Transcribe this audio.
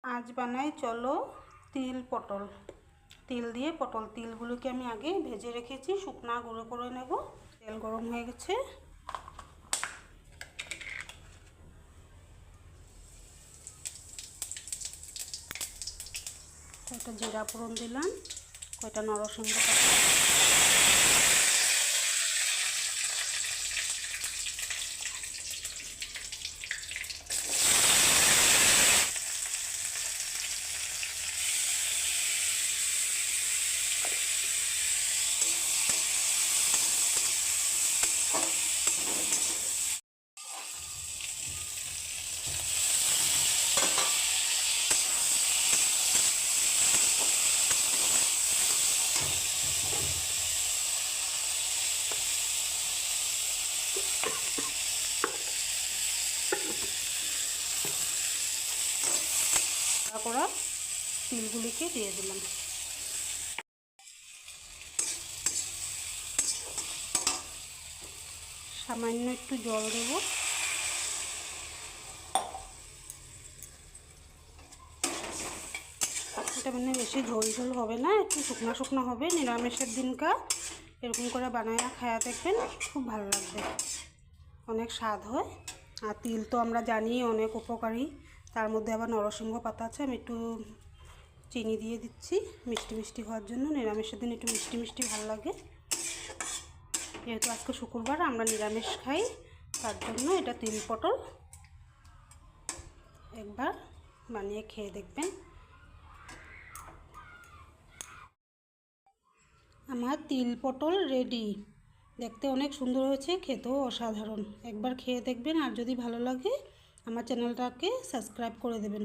आज बनाई चलो तिल पटल। तिल दिए पटल, तिलगुलोके आमी आगे भेजे रेखेছি, শুকনা গুঁড়ো করে নেব। তেল গরম হয়ে গেছে, কয়টা জিরা ফোড়ন দিলাম, কয়টা নরসিংহ পাতা, করা তিলগুলিকে দিয়ে দিলাম। সামান্য একটু জল দেব। এটা মানে বেশি ঝোল ঝোল হবে না, একটু শুকনা শুকনা হবে। নিরামিষের দিনকা এরকম করে বানায় খায়া দেখবেন, খুব ভালো লাগবে, অনেক স্বাদ হয়। আর তিল তো আমরা জানি অনেক উপকারী, তার মধ্যে আবার নরসিংহ পাতা আছে। আমি একটু চিনি দিয়ে দিচ্ছি মিষ্টি মিষ্টি হওয়ার জন্য। নিরামিষের দিন একটু মিষ্টি মিষ্টি ভালো লাগে, যেহেতু আজকে শুক্রবার আমরা নিরামিষ খাই, তার জন্য এটা তিল পটল একবার বানিয়ে খেয়ে দেখবেন। আমার তিল পটল রেডি, দেখতে অনেক সুন্দর হয়েছে, খেতেও অসাধারণ। একবার খেয়ে দেখবেন, আর যদি ভালো লাগে আমার চ্যানেলটাকে সাবস্ক্রাইব করে দেবেন।